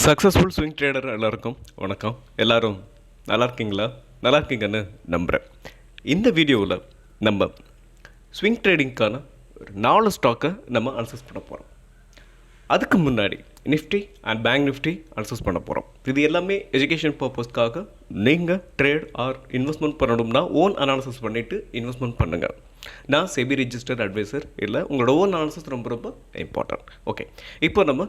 Successful swing trader எல்லாருக்கும் வணக்கம். எல்லோரும் நல்லா இருக்கீங்களா? நல்லா இருக்கீங்கன்னு நம்புகிறேன். இந்த வீடியோவில் நம்ம ஸ்விங் ட்ரேடிங்க்கான ஒரு 4 ஸ்டாக்கை நம்ம அனலைஸ் பண்ண போகிறோம். அதுக்கு முன்னாடி Nifty and bank Nifty analyse பண்ண போகிறோம். இது எல்லாமே எஜுகேஷன் பர்பஸ்க்காக. நீங்கள் ட்ரேட் ஆர் இன்வெஸ்ட்மெண்ட் பண்ணணும்னா ஓன் அனாலிசிஸ் பண்ணிவிட்டு இன்வெஸ்ட்மெண்ட் பண்ணுங்கள். நான் செபி ரிஜிஸ்டர்ட் அட்வைசர் இல்லை. உங்களோட ஓன் அனாலிசிஸ் ரொம்ப ரொம்ப இம்பார்ட்டன்ட். ஓகே, இப்போ நம்ம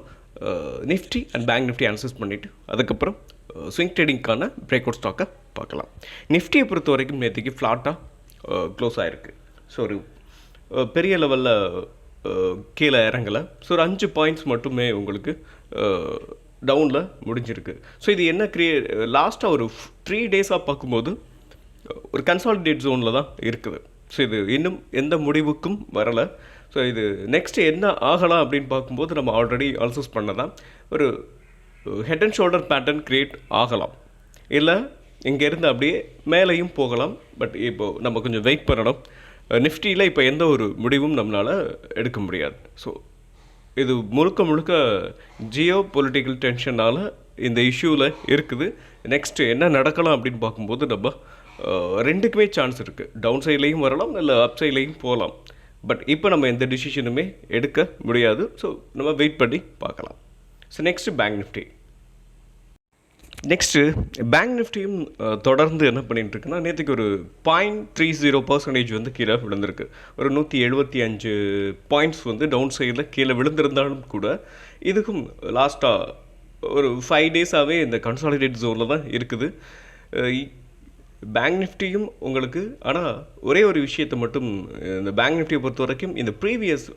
Nifty and bank Nifty analyse பண்ணிவிட்டு அதுக்கப்புறம் ஸ்விங் ட்ரேடிங்க்கான பிரேக் அவுட் ஸ்டாக்கை பார்க்கலாம். நிஃப்டியை பொறுத்த வரைக்கும் நேற்றுக்கு ஃப்ளாட்டாக க்ளோஸ் ஆகிருக்கு. ஸோ ஒரு பெரிய லெவலில் கீழே இறங்கலை. ஸோ ஒரு 5 பாயிண்ட்ஸ் மட்டுமே உங்களுக்கு டவுனில் முடிஞ்சிருக்கு. ஸோ இது என்ன லாஸ்ட்டாக ஒரு 3 டேஸாக பார்க்கும்போது ஒரு கன்சாலிடேட் ஜோனில் தான் இருக்குது. ஸோ இது இன்னும் எந்த முடிவுக்கும் வரலை. ஸோ இது நெக்ஸ்ட்டு என்ன ஆகலாம் அப்படின்னு பார்க்கும்போது நம்ம ஆல்ரெடி அனலைஸ் பண்ணதான் ஒரு head and shoulder pattern create ஆகலாம், இல்லை இங்கேருந்து அப்படியே மேலேயும் போகலாம். பட் இப்போது நம்ம கொஞ்சம் வெயிட் பண்ணணும். நிஃப்டியில் இப்போ எந்த ஒரு முடிவும் நம்மளால் எடுக்க முடியாது. ஸோ இது முழுக்க ஜியோ பொலிட்டிக்கல் டென்ஷனால் இந்த இஷ்யூவில் இருக்குது. நெக்ஸ்ட்டு என்ன நடக்கலாம் அப்படின்னு பார்க்கும்போது நம்ம ரெண்டுக்குமே சான்ஸ் இருக்குது. டவுன் சைட்லேயும் வரலாம், இல்லை அப் சைட்லேயும் போகலாம். பட் இப்போ நம்ம எந்த டிசிஷனுமே எடுக்க முடியாது. ஸோ நம்ம வெயிட் பண்ணி பார்க்கலாம். So next bank Nifty. Next bank நிஃப்டியும் தொடர்ந்து என்ன பண்ணிகிட்டு இருக்குன்னா, நேற்றுக்கு ஒரு 0.30% வந்து கீழே விழுந்திருக்கு. ஒரு 175 பாயிண்ட்ஸ் வந்து டவுன் சைடில் கீழே விழுந்திருந்தாலும் கூட இதுக்கும் லாஸ்ட்டாக ஒரு 5 டேஸாகவே இந்த கன்சாலிடேட் ஜோனில் தான் இருக்குது பேங்க் நிஃப்டியும் உங்களுக்கு. ஆனால் ஒரே ஒரு விஷயத்தை மட்டும், இந்த பேங்க் நிஃப்டியை பொறுத்த வரைக்கும் இந்த ப்ரீவியஸ்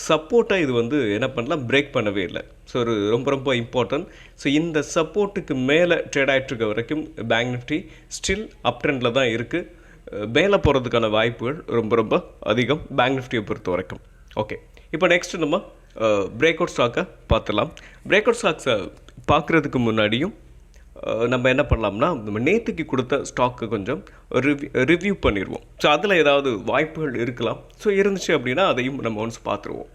சப்போர்ட்டை இது வந்து என்ன பண்ணலாம், பிரேக் பண்ணவே இல்லை. ஸோ ஒரு ரொம்ப இம்பார்ட்டன்ட். ஸோ இந்த சப்போர்ட்டுக்கு மேலே ட்ரேட் ஆகிட்டு இருக்க வரைக்கும் பேங்க் நிஃப்டி ஸ்டில் அப் ட்ரெண்டில் தான் இருக்குது. மேலே போகிறதுக்கான வாய்ப்புகள் ரொம்ப அதிகம் பேங்க் நிஃப்டியை பொறுத்த வரைக்கும். ஓகே, இப்போ நெக்ஸ்ட்டு நம்ம பிரேக் அவுட் ஸ்டாக்கை பார்த்துடலாம். பிரேக் அவுட் ஸ்டாக்ஸை பார்க்குறதுக்கு முன்னாடியும் நம்ம என்ன பண்ணலாம்னா, நம்ம நேற்றுக்கு கொடுத்த ஸ்டாக்கு கொஞ்சம் ரிவ்யூ பண்ணிடுவோம். ஸோ அதில் ஏதாவது வாய்ப்புகள் இருக்கலாம். ஸோ இருந்துச்சு அப்படின்னா அதையும் நம்ம ஒன்ஸ் பார்த்துருவோம்.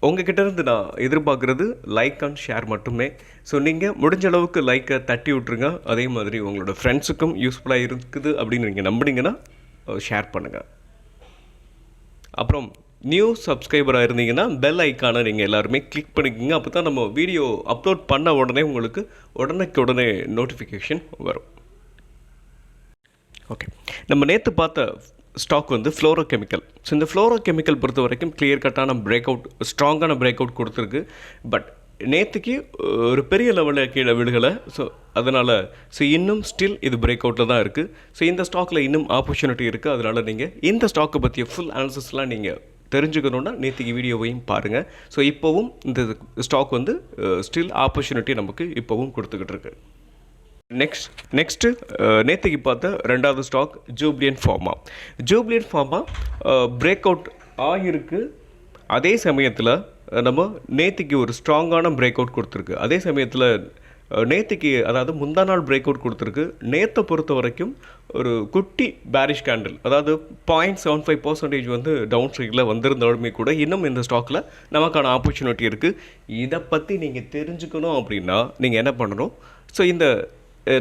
உங்ககிட்ட இருந்து நான் எதிர்பார்க்குறது லைக் அண்ட் ஷேர் மட்டுமே. ஸோ நீங்கள் முடிஞ்ச அளவுக்கு லைக்கை தட்டி விட்ருங்க. அதே மாதிரி உங்களோட ஃப்ரெண்ட்ஸுக்கும் யூஸ்ஃபுல்லாக இருக்குது அப்படின்னு நீங்கள் நம்பினீங்கன்னா ஷேர் பண்ணுங்கள். அப்புறம் நியூ சப்ஸ்கிரைபராக இருந்தீங்கன்னா பெல் ஐக்கானை நீங்கள் எல்லாருமே கிளிக் பண்ணிக்கோங்க. அப்போ தான் நம்ம வீடியோ அப்லோட் பண்ண உடனே உங்களுக்கு உடனே நோட்டிஃபிகேஷன் வரும். ஓகே, நம்ம நேற்று பார்த்த ஸ்டாக் வந்து ஃப்ளோரோ கெமிக்கல். ஸோ இந்த ஃப்ளோரோ கெமிக்கல் பொறுத்த வரைக்கும் கிளியர் கட்டான பிரேக் அவுட், ஸ்ட்ராங்கான பிரேக் அவுட் கொடுத்துருக்கு. பட் நேற்றுக்கு ஒரு பெரிய லெவலில் கீழே விழுகலை. ஸோ அதனால் இன்னும் ஸ்டில் இது பிரேக் அவுட்டில் தான் இருக்குது. ஸோ இந்த ஸ்டாக்கில் இன்னும் ஆப்பர்ச்சுனிட்டி இருக்குது. அதனால் நீங்கள் இந்த ஸ்டாக்கை பற்றிய ஃபுல் அனாலிசிஸ்லாம் நீங்கள் தெரிஞ்சுக்கணுன்னா நேற்றுக்கு வீடியோவையும் பாருங்கள். ஸோ இப்போவும் இந்த ஸ்டாக் வந்து ஸ்டில் ஆப்பர்ச்சுனிட்டி நமக்கு இப்போவும் கொடுத்துக்கிட்டு இருக்கு. நெக்ஸ்ட்டு நேற்றுக்கு பார்த்த ரெண்டாவது stock Jubilant pharma break out ஆகியிருக்கு. அதே சமயத்தில் நம்ம நேற்றுக்கு ஒரு ஸ்ட்ராங்கான பிரேக் அவுட் கொடுத்துருக்கு. அதே சமயத்தில் நேற்றுக்கு, அதாவது முந்தா நாள் பிரேக் அவுட் கொடுத்துருக்கு. நேற்றை பொறுத்த வரைக்கும் ஒரு குட்டி பேரிஷ் கேண்டில், அதாவது 0.75% வந்து டவுன் சைடில் வந்திருந்தாலுமே கூட இன்னும் இந்த ஸ்டாக்கில் நமக்கான ஆப்பர்ச்சுனிட்டி இருக்குது. இதை பற்றி நீங்கள் தெரிஞ்சுக்கணும் அப்படின்னா நீங்கள் என்ன பண்ணணும், ஸோ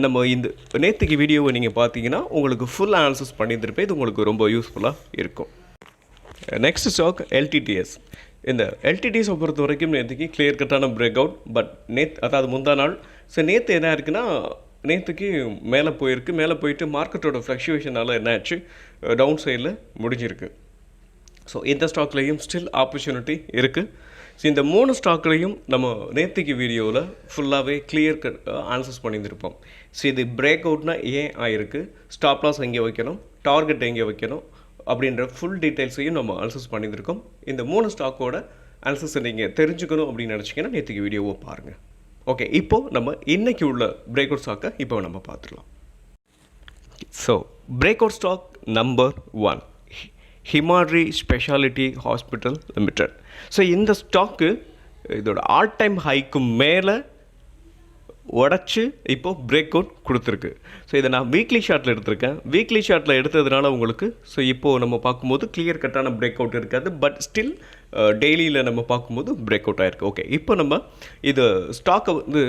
நம்ம இந்த நேற்றுக்கு வீடியோவை நீங்கள் பார்த்தீங்கன்னா உங்களுக்கு ஃபுல் அனாலிசிஸ் பண்ணியிருந்திருப்பேன். இது உங்களுக்கு ரொம்ப யூஸ்ஃபுல்லாக இருக்கும். Next stock LTTS. இந்த எல்டிடிஎஸை பொறுத்த வரைக்கும் நேற்றுக்கு clear Katana break out. But அதாவது முந்தா நாள். ஸோ நேற்று என்ன இருக்குன்னா, நேற்றுக்கு மேலே போயிட்டு மார்க்கெட்டோட ஃப்ளக்சுவேஷனால் என்ன ஆச்சு, டவுன் சைடில் முடிஞ்சிருக்கு. ஸோ இந்த ஸ்டாக்லேயும் ஸ்டில் ஆப்பர்ச்சுனிட்டி இருக்குது. ஸோ இந்த 3 ஸ்டாக்லேயும் நம்ம நேற்றுக்கு வீடியோவில் ஃபுல்லாகவே கிளியர் அனாலிசிஸ் பண்ணியிருந்திருப்போம். ஸோ இது பிரேக் அவுட்னா ஏன் ஆகிருக்கு, ஸ்டாப் லாஸ் எங்கே வைக்கணும், டார்கெட் எங்கே வைக்கணும் அப்படின்ற ஃபுல் டீட்டெயில்ஸையும் நம்ம அனாலிசிஸ் பண்ணியிருக்கோம். இந்த 3 ஸ்டாக்கோட அனாலிசிஸை நீங்கள் தெரிஞ்சுக்கணும் அப்படின்னு நினச்சிங்கன்னா நேற்றுக்கு வீடியோவை பாருங்கள். ஓகே, இப்போது நம்ம இன்றைக்கி உள்ள பிரேக் அவுட் ஸ்டாக்கை இப்போ நம்ம பார்த்துடலாம். So breakout stock number 1 Himadri Speciality Hospital Limited. So இந்த ஸ்டாக்கு இதோட ஆல் டைம் ஹைக்கு மேலே உடச்சி இப்போது பிரேக் அவுட் கொடுத்துருக்கு. ஸோ இதை நான் வீக்லி ஷார்ட்டில் எடுத்திருக்கேன். வீக்லி ஷார்ட்டில் எடுத்ததுனால உங்களுக்கு ஸோ இப்போது நம்ம பார்க்கும்போது கிளியர் கட்டான பிரேக் அவுட் இருக்காது. பட் ஸ்டில் டெய்லியில் நம்ம பார்க்கும்போது பிரேக் அவுட் ஆகிருக்கு. ஓகே, இப்போ நம்ம இது ஸ்டாக்கை வந்து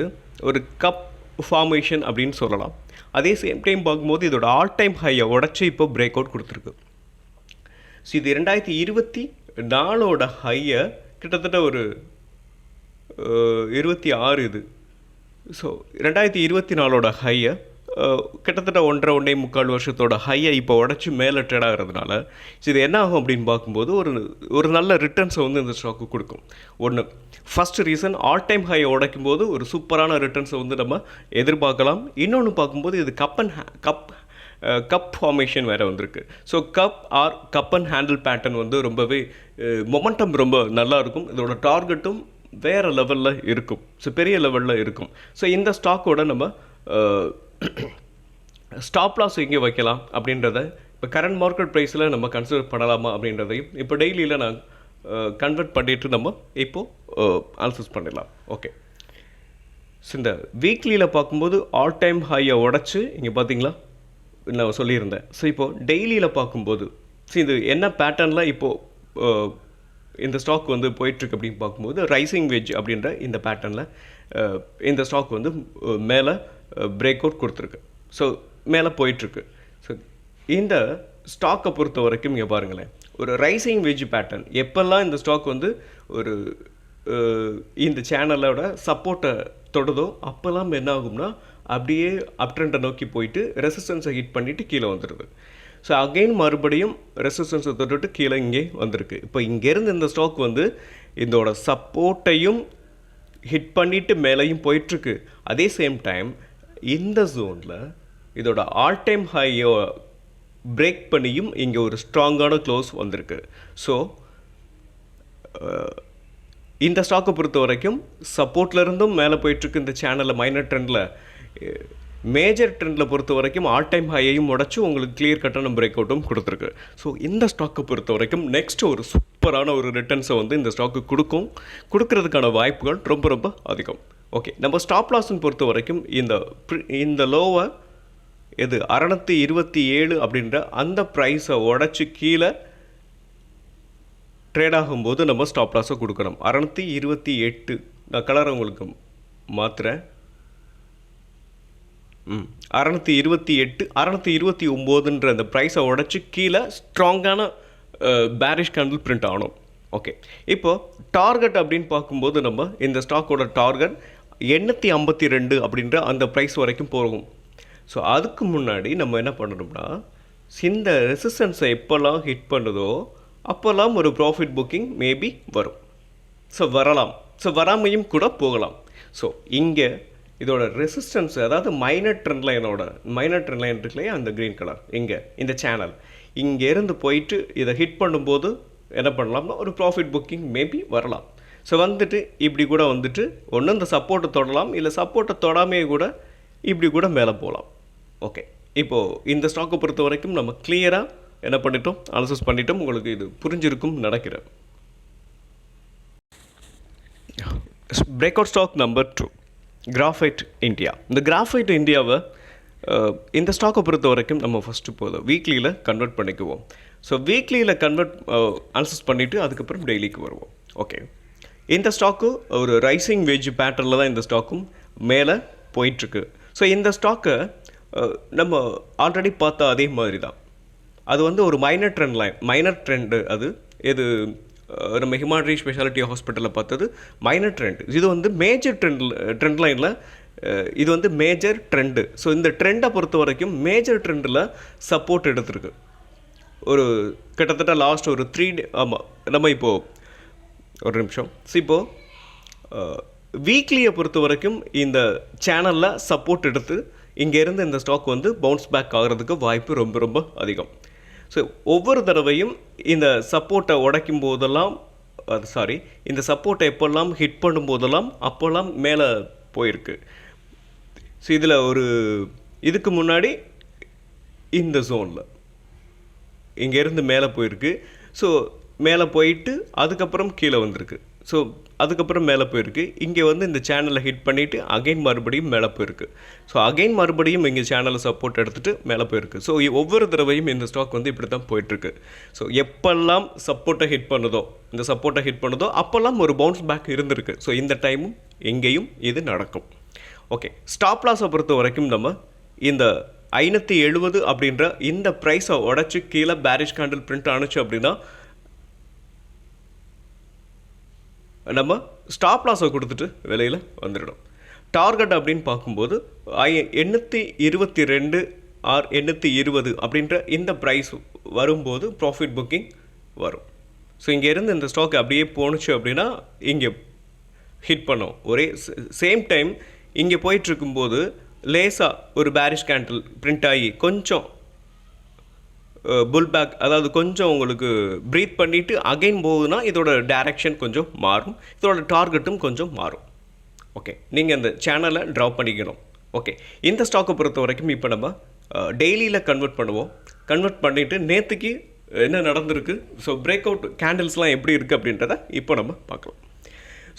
ஒரு கப் ஃபார்மேஷன் அப்படின்னு சொல்லலாம். அதே சேம் டைம் பார்க்கும்போது இதோட ஆல் டைம் ஹையை உடச்சி இப்போ பிரேக் அவுட் கொடுத்துருக்கு. ஸோ இது 2024 ஹையை கிட்டத்தட்ட ஒரு 26 இது. ஸோ 2024 ஹையை கிட்டத்தட்ட 1.5 வருஷத்தோட ஹையை இப்போ உடச்சி மேலே ட்ரேட் ஆகிறதுனால இது என்ன ஆகும் அப்படின்னு பார்க்கும்போது ஒரு நல்ல ரிட்டர்ன்ஸை வந்து இந்த ஸ்டாக்கு கொடுக்கும். ஒன்று ஃபஸ்ட் ரீசன், ஆல் டைம் ஹையை உடைக்கும் போது ஒரு சூப்பரான ரிட்டர்ன்ஸை வந்து நம்ம எதிர்பார்க்கலாம். இன்னொன்று பார்க்கும்போது இது கப் ஃபார்மேஷன் வேறு வந்திருக்கு. So cup and handle pattern வந்து ரொம்பவே மொமெண்டம் ரொம்ப நல்லாயிருக்கும். இதோட டார்கெட்டும் வேறு லெவலில் இருக்கும். ஸோ பெரிய லெவலில் இருக்கும். ஸோ இந்த ஸ்டாக்கோட நம்ம ஸ்டாப் லாஸ் எங்கே வைக்கலாம் அப்படின்றத இப்போ கரண்ட் மார்க்கெட் ப்ரைஸில் நம்ம கன்சிடர் பண்ணலாமா அப்படின்றதையும் இப்போ டெய்லியில் நான் கன்வெர்ட் பண்ணிவிட்டு நம்ம இப்போது அனாலிசிஸ் பண்ணிடலாம். ஓகே, ஸோ இந்த வீக்லியில் பார்க்கும்போது ஆல் டைம் ஹையை உடச்சி இங்கே பார்த்தீங்களா நான் சொல்லியிருந்தேன். ஸோ இப்போது டெய்லியில் பார்க்கும்போது ஸோ இது என்ன பேட்டர்னில் இப்போது இந்த ஸ்டாக் வந்து போயிட்டுருக்கு அப்படின்னு பார்க்கும்போது ரைசிங் வெஜ் அப்படின்ற இந்த பேட்டர்னில் இந்த ஸ்டாக் வந்து மேலே பிரேக் அவுட் கொடுத்துருக்கு. ஸோ மேலே போயிட்டுருக்கு. ஸோ இந்த ஸ்டாக்கை பொறுத்த வரைக்கும் இங்கே பாருங்களேன், ஒரு ரைசிங் வெஜ் பேட்டர்ன் எப்போல்லாம் இந்த ஸ்டாக் வந்து ஒரு இந்த சேனலோட சப்போர்ட்டை தொடுதோ அப்போல்லாம் என்ன ஆகும்னா அப்படியே அப் ட்ரெண்டை நோக்கி போயிட்டு ரெசிஸ்டன்ஸை ஹிட் பண்ணிவிட்டு கீழே வந்துடுது. ஸோ அகெயின் மறுபடியும் ரெசிஸ்டன்ஸை தொட்டுட்டு கீழே இங்கே வந்திருக்கு. இப்போ இங்கேருந்து இந்த ஸ்டாக் வந்து இதோட சப்போர்ட்டையும் ஹிட் பண்ணிவிட்டு மேலேயும் போயிட்டுருக்கு. அதே சேம் டைம் இந்த ஜோனில் இதோட ஆல் டைம் ஹையோ பிரேக் பண்ணியும் இங்கே ஒரு ஸ்ட்ராங்கான க்ளோஸ் வந்திருக்கு. ஸோ இந்த ஸ்டாக்கை பொறுத்த வரைக்கும் சப்போர்ட்லேருந்தும் மேலே போயிட்டுருக்கு இந்த சேனலில் மைனர் ட்ரெண்டில். மேஜர் ட்ரெண்டில் பொறுத்த வரைக்கும் ஆல் டைம் ஹையையும் உடச்சி உங்களுக்கு கிளியர் கட்டான பிரேக் அவுட்டும் கொடுத்துருக்கு. ஸோ இந்த ஸ்டாக்கை பொறுத்த வரைக்கும் நெக்ஸ்ட் ஒரு சூப்பரான ஒரு ரிட்டர்ன்ஸை வந்து இந்த ஸ்டாக்கு கொடுக்கறதுக்கான வாய்ப்புகள் ரொம்ப ரொம்ப அதிகம். ஓகே, நம்ம ஸ்டாப் லாஸ்ன்னு பொறுத்த வரைக்கும் இந்த லோவை எது 627 அப்படின்ற அந்த ப்ரைஸை உடச்சி கீழே ட்ரேட் ஆகும்போது நம்ம ஸ்டாப் லாஸை கொடுக்கணும். 628 நான் கலரை உங்களுக்கு மாற்றுறேன். 628 629ன்ற அந்த ப்ரைஸை உடச்சி கீழே ஸ்ட்ராங்கான பேரிஷ் கேண்டில் பிரிண்ட் ஆகணும். ஓகே, இப்போது டார்கெட் அப்படின்னு பார்க்கும்போது நம்ம இந்த ஸ்டாக்கோட டார்கெட் 852 அப்படின்ற அந்த ப்ரைஸ் வரைக்கும் போகும். ஸோ அதுக்கு முன்னாடி நம்ம என்ன பண்ணணும்னா இந்த ரெசிஸ்டன்ஸை எப்போல்லாம் ஹிட் பண்ணுதோ அப்போல்லாம் ஒரு ப்ராஃபிட் புக்கிங் மேபி வரும். ஸோ வரலாம், ஸோ வராமையும் கூட போகலாம். ஸோ இங்கே இதோட ரெசிஸ்டன்ஸ் அதாவது மைனர் ட்ரெண்ட் லைன் இருக்குல்லையா அந்த க்ரீன் கலர் இங்கே இந்த சேனல் இங்கேருந்து போயிட்டு இதை ஹிட் பண்ணும்போது என்ன பண்ணலாம்னா ஒரு ப்ராஃபிட் புக்கிங் மேபி வரலாம். ஸோ வந்துட்டு இப்படி கூட வந்துட்டு ஒன்று இந்த சப்போர்ட்டை தொடலாம், இல்லை சப்போர்ட்டை தொடாமே கூட இப்படி கூட மேலே போகலாம். ஓகே, இப்போது இந்த ஸ்டாக்கை பொறுத்த வரைக்கும் நம்ம கிளியராக என்ன பண்ணிட்டோம், அனாலிசிஸ் பண்ணிட்டோம். உங்களுக்கு இது புரிஞ்சிருக்கும் நினைக்கிறேன். Breakout stock number 2 graphite India. இந்த கிராஃபைட் இந்தியாவை இந்த ஸ்டாக்கை பொறுத்த வரைக்கும் நம்ம ஃபஸ்ட்டு போதும் வீக்லியில் கன்வெர்ட் பண்ணிக்குவோம். ஸோ வீக்லியில் அனாலிசிஸ் பண்ணிவிட்டு அதுக்கப்புறம் டெய்லிக்கு வருவோம். ஓகே, இந்த ஸ்டாக்கு ஒரு ரைசிங் வெஜ் பேட்டர்னில் தான் இந்த ஸ்டாக்கும் மேலே போயிட்டுருக்கு. ஸோ இந்த ஸ்டாக்கை நம்ம ஆல்ரெடி பார்த்தா அதே மாதிரி தான். அது வந்து ஒரு மைனர் ட்ரெண்டு. அது நம்ம ஹிமாட்ரி ஸ்பெஷாலிட்டி ஹாஸ்பிட்டலில் பார்த்தது மைனர் ட்ரெண்ட். இது வந்து மேஜர் ட்ரெண்ட் லைனில் இது வந்து மேஜர் ட்ரெண்டு. ஸோ இந்த ட்ரெண்டை பொறுத்த வரைக்கும் மேஜர் ட்ரெண்டில் சப்போர்ட் எடுத்திருக்கு. ஒரு கிட்டத்தட்ட லாஸ்ட் ஒரு 3 டே ஆமாம் நம்ம இப்போது ஒரு நிமிஷம். ஸோ இப்போது வீக்லியை பொறுத்த வரைக்கும் இந்த சேனலில் சப்போர்ட் எடுத்து இங்கேருந்து இந்த ஸ்டாக் வந்து பவுன்ஸ் பேக் ஆகிறதுக்கு வாய்ப்பு ரொம்ப ரொம்ப அதிகம். ஸோ ஒவ்வொரு தடவையும் இந்த சப்போர்ட்டை உடைக்கும் போதெல்லாம் இந்த சப்போர்ட்டை எப்போல்லாம் ஹிட் பண்ணும் போதெல்லாம் அப்போல்லாம் மேலே போயிருக்கு. ஸோ இதில் இதுக்கு முன்னாடி இந்த ஜோனில் இங்கேருந்து மேலே போயிருக்கு. ஸோ மேலே போயிட்டு அதுக்கப்புறம் கீழே வந்திருக்கு. ஸோ அதுக்கப்புறம் மேலே போயிருக்கு. இங்கே வந்து இந்த சேனலை ஹிட் பண்ணிவிட்டு அகைன் மறுபடியும் மேலே போயிருக்கு. ஸோ அகைன் மறுபடியும் இங்கே சேனலை சப்போர்ட் எடுத்துகிட்டு மேலே போயிருக்கு. ஸோ ஒவ்வொரு தடவையும் இந்த ஸ்டாக் வந்து இப்படி தான் போயிட்டுருக்கு. ஸோ எப்பெல்லாம் சப்போர்ட்டை ஹிட் பண்ணுதோ, இந்த சப்போர்ட்டை ஹிட் பண்ணுதோ அப்போல்லாம் ஒரு பவுன்ஸ் பேக் இருந்திருக்கு. ஸோ இந்த டைமும் எங்கேயும் இது நடக்கும். ஓகே, ஸ்டாப் லாஸை பொறுத்த வரைக்கும் நம்ம இந்த 570 அப்படின்ற இந்த ப்ரைஸை உடச்சி கீழே பேரிஷ் கேண்டில் பிரிண்ட் ஆணுச்சு அப்படின்னா நம்ம ஸ்டாப் லாஸை கொடுத்துட்டு வெளியில் வந்துடும். டார்கெட் அப்படின்னு பார்க்கும்போது 822 ஆர் 820 அப்படின்ற இந்த ப்ரைஸ் வரும்போது ப்ராஃபிட் புக்கிங் வரும். ஸோ இங்கேருந்து இந்த ஸ்டாக் அப்படியே போணுச்சு அப்படின்னா இங்கே ஹிட் பண்ணோம். ஒரே சேம் டைம் இங்கே போயிட்டுருக்கும்போது லேசாக ஒரு பேரிஷ் கேண்டில் பிரிண்ட் ஆகி கொஞ்சம் புல் பேக், அதாவது கொஞ்சம் உங்களுக்கு ப்ரீத் பண்ணிவிட்டு அகைன் போகுதுன்னா இதோட டைரக்ஷன் கொஞ்சம் மாறும், இதோட டார்கெட்டும் கொஞ்சம் மாறும். ஓகே, நீங்கள் இந்த சேனலை ட்ராப் பண்ணிக்கணும். ஓகே, இந்த ஸ்டாக்கை பொறுத்த வரைக்கும் இப்போ நம்ம டெய்லியில் கன்வெர்ட் பண்ணுவோம். கன்வெர்ட் பண்ணிவிட்டு நேற்றுக்கு என்ன நடந்திருக்கு, ஸோ பிரேக் அவுட் கேண்டில்ஸ்லாம் எப்படி இருக்குது அப்படின்றத இப்போ நம்ம பார்க்கலாம்.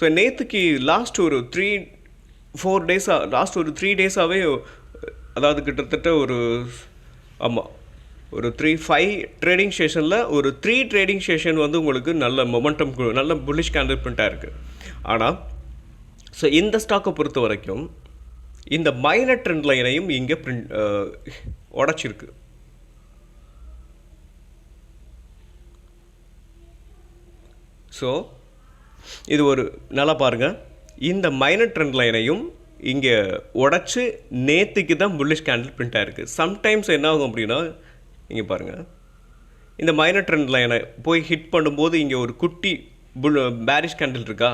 ஸோ நேற்றுக்கு லாஸ்ட் ஒரு 3-4 டேஸாக, லாஸ்ட் ஒரு 3 டேஸாகவே, அதாவது கிட்டத்தட்ட ஒரு ஒரு 3-5 ட்ரேடிங் செஷனில் ஒரு 3 ட்ரேடிங் செஷன் வந்து உங்களுக்கு நல்ல மொமெண்டம், நல்ல புல்லிஷ் கேண்டில் பிரிண்ட்டாக இருக்குது. ஆனால் ஸோ இந்த ஸ்டாக்கை பொறுத்த வரைக்கும் இந்த மைனர் ட்ரெண்ட் லைனையும் இங்கே உடச்சிருக்கு. ஸோ இது ஒரு நல்லா பாருங்கள், இந்த மைனர் ட்ரெண்ட் லைனையும் இங்கே உடச்சி நேற்றுக்கு தான் புல்லிஷ் கேண்டில் பிரிண்ட் ஆகிருக்கு. சம்டைம்ஸ் என்ன ஆகும் அப்படின்னா இங்கே பாருங்கள், இந்த மைனர் ட்ரெண்ட் லைனை போய் ஹிட் பண்ணும்போது இங்கே ஒரு குட்டி பேரிஷ் கேண்டில் இருக்கா.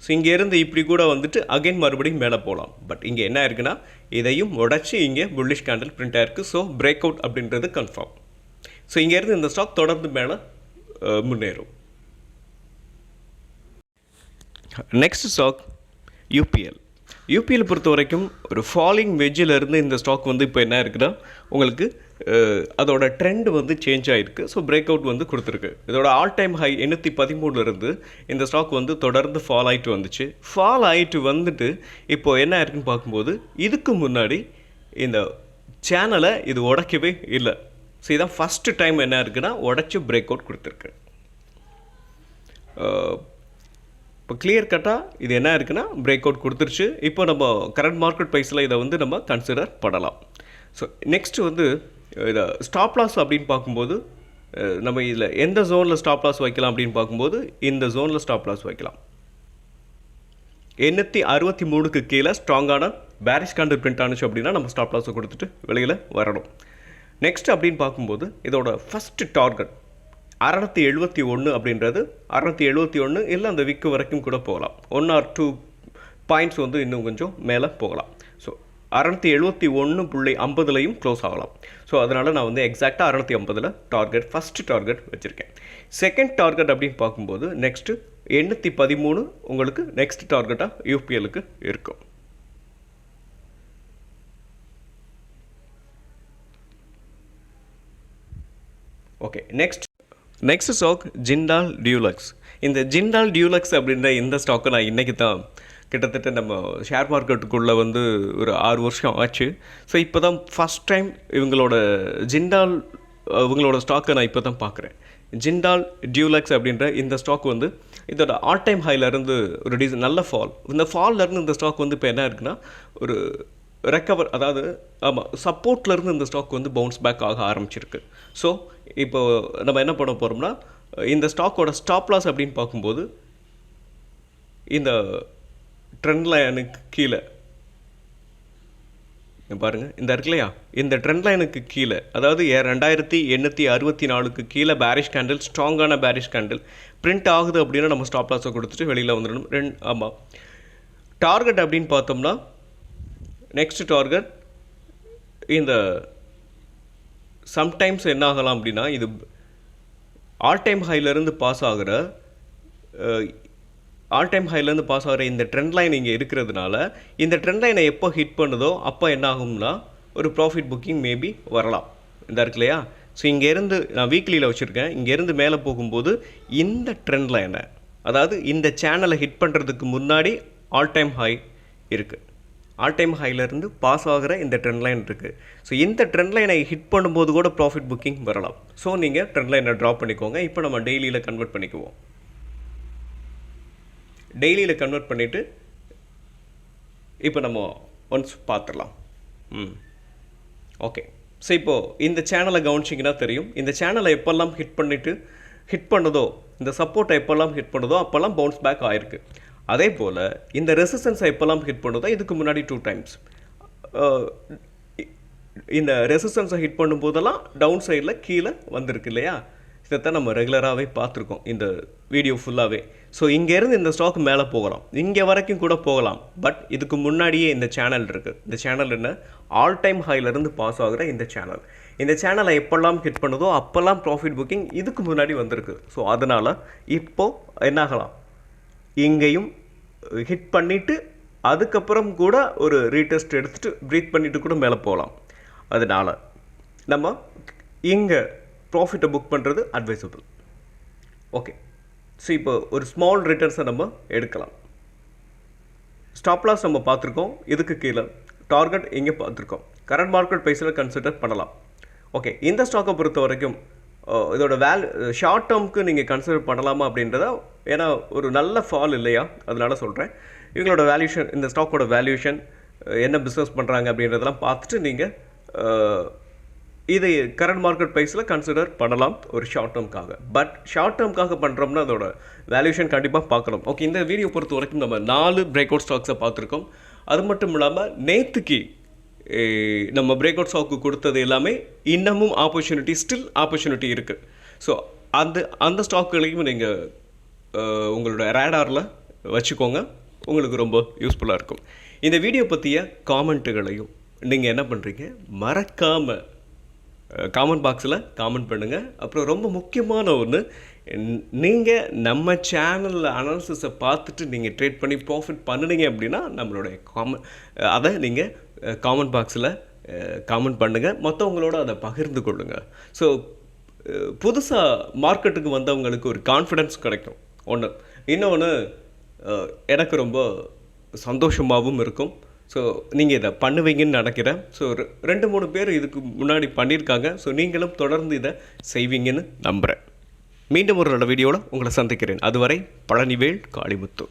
ஸோ இங்கேருந்து இப்படி கூட வந்துட்டு அகைன் மறுபடியும் மேலே போகலாம். பட் இங்கே என்ன இருக்குன்னா இதையும் உடச்சி இங்கே புல்லிஷ் கேண்டில் பிரிண்ட் ஆகிருக்கு. ஸோ பிரேக் அவுட் அப்படின்றது கன்ஃபார்ம். ஸோ இங்கேருந்து இந்த ஸ்டாக் தொடர்ந்து மேலே முன்னேறும். நெக்ஸ்ட் ஸ்டாக் யூபிஎல் பொறுத்த வரைக்கும் ஒரு ஃபாலிங் வெஜ்ஜில் இருந்து இந்த ஸ்டாக் வந்து இப்போ என்ன இருக்குன்னா உங்களுக்கு அதோட ட்ரெண்ட் வந்து சேஞ்ச் ஆகிருக்கு. ஸோ பிரேக் அவுட் வந்து கொடுத்துருக்கு. இதோட ஆல் டைம் ஹை 813 இருந்து இந்த ஸ்டாக் வந்து தொடர்ந்து ஃபால் ஆகிட்டு வந்துச்சு. ஃபால் ஆகிட்டு வந்துட்டு இப்போது என்ன இருக்குன்னு பார்க்கும்போது இதுக்கு முன்னாடி இந்த சேனலை இது உடைக்கவே இல்லை. ஸோ இதான் ஃபஸ்ட்டு டைம் என்ன இருக்குன்னா உடச்சி பிரேக் அவுட் கொடுத்துருக்கு. இப்போ கிளியர் கட்டாக இது என்ன இருக்குன்னா பிரேக் அவுட் கொடுத்துருச்சு. இப்போ நம்ம கரண்ட் மார்க்கெட் ப்ரைஸில் இதை வந்து நம்ம கன்சிடர் பண்ணலாம். ஸோ நெக்ஸ்ட்டு வந்து இதை ஸ்டாப் லாஸ் அப்படின்னு பார்க்கும்போது நம்ம இதில் எந்த ஜோனில் ஸ்டாப் லாஸ் வைக்கலாம் அப்படின்னு பார்க்கும்போது இந்த ஜோனில் ஸ்டாப் லாஸ் வைக்கலாம். 863க்கு கீழே ஸ்ட்ராங்கான பேரிஷ் கேண்டில் பிரிண்ட் ஆனிச்சு அப்படின்னா நம்ம ஸ்டாப் லாஸை கொடுத்துட்டு வெளியில் வரணும். நெக்ஸ்ட் அப்படின்னு பார்க்கும்போது இதோட ஃபஸ்ட்டு டார்கெட் 671 அப்படின்றது 671 இல்லை அந்த விக்கு வரைக்கும் கூட போகலாம். 1 or 2 பாயிண்ட்ஸ் வந்து இன்னும் கொஞ்சம் மேலே போகலாம். ஸோ 671.50லையும் க்ளோஸ் ஆகலாம். ஸோ அதனால் நான் வந்து எக்ஸாக்டாக 650 டார்கெட் ஃபஸ்ட்டு டார்கெட் வச்சுருக்கேன். செகண்ட் டார்கெட் அப்படின்னு பார்க்கும்போது நெக்ஸ்ட்டு 813 உங்களுக்கு நெக்ஸ்ட் டார்கெட்டாக யூபிஎலுக்கு இருக்கும். Okay, next stock Jindal deluxe. இந்த ஜிண்டால் டியூலக்ஸ் அப்படின்ற இந்த ஸ்டாக்கை நான் இன்றைக்கி தான் கிட்டத்தட்ட நம்ம ஷேர் மார்க்கெட்டுக்குள்ளே வந்து ஒரு 6 வருஷம் ஆச்சு. ஸோ இப்போ தான் ஃபஸ்ட் டைம் இவங்களோட ஸ்டாக்கை நான் இப்போ தான் பார்க்குறேன். ஜிண்டால் டியூலக்ஸ் அப்படின்ற இந்த ஸ்டாக் வந்து இதோட ஆல் டைம் ஹைலேருந்து ஒரு நல்ல ஃபால், இந்த ஃபால்லேருந்து இந்த ஸ்டாக் வந்து இப்போ என்ன இருக்குன்னா ஒரு ரெக்கவர், அதாவது ஆமாம் சப்போர்ட்லேருந்து இந்த ஸ்டாக் வந்து பவுன்ஸ் பேக் ஆக ஆரம்பிச்சிருக்கு. ஸோ இப்போ நம்ம என்ன பண்ண போகிறோம்னா இந்த ஸ்டாக்கோட ஸ்டாப் லாஸ் அப்படின்னு பார்க்கும்போது இந்த ட்ரெண்ட் லைனுக்கு கீழே பாருங்கள், இந்த இருக்கு இல்லையா, இந்த ட்ரெண்ட் லைனுக்கு கீழே, அதாவது 2864க்கு கீழே பேரிஷ் கேண்டில், ஸ்ட்ராங்கான பேரிஷ் கேண்டில் பிரிண்ட் ஆகுது அப்படின்னா நம்ம ஸ்டாப் லாஸை கொடுத்துட்டு வெளியில் வந்துடணும். ஆமாம், டார்கெட் அப்படின்னு பார்த்தோம்னா நெக்ஸ்ட் டார்கெட் இந்த சம்டைம்ஸ் என்ன ஆகலாம் அப்படின்னா இது ஆல் டைம் ஹைலேருந்து பாஸ் ஆகிற இந்த ட்ரெண்ட் லைன் இங்கே இருக்கிறதுனால இந்த ட்ரெண்ட் லைனை எப்போ ஹிட் பண்ணுதோ அப்போ என்ன ஆகும்னா ஒரு ப்ராஃபிட் புக்கிங் மேபி வரலாம். இந்த இருக்கு இல்லையா, ஸோ இங்கேருந்து நான் வீக்லியில் வச்சுருக்கேன், இங்கேருந்து மேலே போகும்போது இந்த ட்ரெண்ட் லைனை அதாவது இந்த சேனலை ஹிட் பண்ணுறதுக்கு முன்னாடி ஆல் டைம் ஹை இருக்குது. ஆல் டைம் ஹைலேருந்து பாஸ் ஆகிற இந்த ட்ரெண்ட் லைன் இருக்குது. ஸோ இந்த ட்ரெண்ட் லைனை ஹிட் பண்ணும்போது கூட ப்ராஃபிட் புக்கிங் வரலாம். ஸோ நீங்கள் ட்ரெண்ட் லைனை ட்ராப் பண்ணிக்கோங்க. இப்போ நம்ம டெய்லியில் கன்வெர்ட் பண்ணிக்குவோம். டெய்லியில் கன்வெர்ட் பண்ணிவிட்டு இப்போ நம்ம ஒன்ஸ் பார்த்துடலாம். ஓகே. ஸோ இப்போது இந்த சேனலை கவனிச்சிங்கன்னா தெரியும். இந்த சேனலை எப்போல்லாம் ஹிட் பண்ணதோ, இந்த சப்போர்ட்டை எப்போல்லாம் ஹிட் பண்ணதோ அப்போல்லாம் பவுன்ஸ் பேக் ஆகிருக்கு. அதே போல் இந்த ரெசிஸ்டன்ஸை எப்போல்லாம் ஹிட் பண்ணுதோ இதுக்கு முன்னாடி 2 டைம்ஸ் இந்த ரெசிஸ்டன்ஸை ஹிட் பண்ணும்போதெல்லாம் டவுன் சைடில் கீழே வந்திருக்கு இல்லையா? இதைத்தான் நம்ம ரெகுலராகவே பார்த்துருக்கோம் இந்த வீடியோ ஃபுல்லாகவே. ஸோ இங்கேருந்து இந்த ஸ்டாக் மேலே போகலாம், இங்கே வரைக்கும் கூட போகலாம். பட் இதுக்கு முன்னாடியே இந்த சேனல் இருக்குது. இந்த சேனல் என்ன? ஆல் டைம் ஹைலேருந்து பாஸ் ஆகிற இந்த சேனல். இந்த சேனலை எப்போல்லாம் ஹிட் பண்ணுதோ அப்போல்லாம் ப்ராஃபிட் புக்கிங் இதுக்கு முன்னாடி வந்திருக்கு. ஸோ அதனால் இப்போது என்னாகலாம், இங்கேயும் ஹிட் பண்ணிவிட்டு அதுக்கப்புறம் கூட ஒரு ரீடெஸ்ட் எடுத்துகிட்டு ப்ரீத் பண்ணிவிட்டு கூட மேலே போகலாம். அதனால் நம்ம இங்கே ப்ராஃபிட்டை புக் பண்ணுறது அட்வைசபிள். ஓகே. ஸோ இப்போ ஒரு ஸ்மால் ரிட்டர்ன்ஸை நம்ம எடுக்கலாம். ஸ்டாப் லாஸ் நம்ம பார்த்துருக்கோம், இதுக்கு கீழே டார்கெட் இங்கே பார்த்துருக்கோம். கரண்ட் மார்க்கெட் ப்ரைஸில் கன்சிடர் பண்ணலாம். ஓகே. இந்த ஸ்டாக்கை பொறுத்த வரைக்கும் இதோட ஷார்ட் டேர்முக்கு நீங்கள் கன்சிடர் பண்ணலாமா அப்படின்றத, ஏன்னா ஒரு நல்ல ஃபால் இல்லையா, அதனால சொல்கிறேன். இவங்களோட வேல்யூஷன், இந்த ஸ்டாக்கோட வேல்யூஷன் என்ன பிஸ்னஸ் பண்ணுறாங்க அப்படின்றதெல்லாம் பார்த்துட்டு நீங்கள் இது கரண்ட் மார்க்கெட் ப்ரைஸில் கன்சிடர் பண்ணலாம் ஒரு ஷார்ட் டேர்முக்காக. பட் ஷார்ட் டேர்முக்காக பண்ணுறோம்னா அதோட வேல்யூஷன் கண்டிப்பாக பார்க்கணும். ஓகே. இந்த வீடியோ பொறுத்த வரைக்கும் நம்ம 4 பிரேக் அவுட் ஸ்டாக்ஸை பார்த்துருக்கோம். அது மட்டும் இல்லாமல் நேற்றுக்கு நம்ம பிரேக் அவுட் ஸ்டாக்கு கொடுத்தது எல்லாமே இன்னமும் ஸ்டில் ஆப்பர்ச்சுனிட்டி இருக்குது. ஸோ அந்த ஸ்டாக்குகளையும் நீங்கள் உங்களோட ரேடாரில் வச்சுக்கோங்க, உங்களுக்கு ரொம்ப யூஸ்ஃபுல்லாக இருக்கும். இந்த வீடியோ பற்றிய காமெண்ட்டுகளையும் நீங்கள் என்ன பண்ணுறீங்க, மறக்காமல் காமெண்ட் பாக்ஸில் காமெண்ட் பண்ணுங்கள். அப்புறம் ரொம்ப முக்கியமான ஒன்று, நீங்கள் நம்ம சேனலில் அனாலிசிஸை பார்த்துட்டு நீங்கள் ட்ரேட் பண்ணி ப்ராஃபிட் பண்ணினீங்க அப்படின்னா நம்மளுடைய அதை நீங்கள் காமெண்ட் பாக்ஸில் காமெண்ட் பண்ணுங்கள், மற்றவங்களோட அதை பகிர்ந்து கொள்ளுங்கள். ஸோ புதுசாக மார்க்கெட்டுக்கு வந்தவங்களுக்கு ஒரு கான்ஃபிடென்ஸ் கிடைக்கும் ஒன்று. இன்னொன்று எனக்கு ரொம்ப சந்தோஷமாகவும் இருக்கும். ஸோ நீங்கள் இதை பண்ணுவீங்கன்னு நினைக்கிறேன். ஸோ 2-3 பேர் இதுக்கு முன்னாடி பண்ணியிருக்காங்க. ஸோ நீங்களும் தொடர்ந்து இதை செய்வீங்கன்னு நம்புகிறேன். மீண்டும் ஒரு நல்ல வீடியோவில் உங்களை சந்திக்கிறேன். அதுவரை பழனிவேல் காளிமுத்து.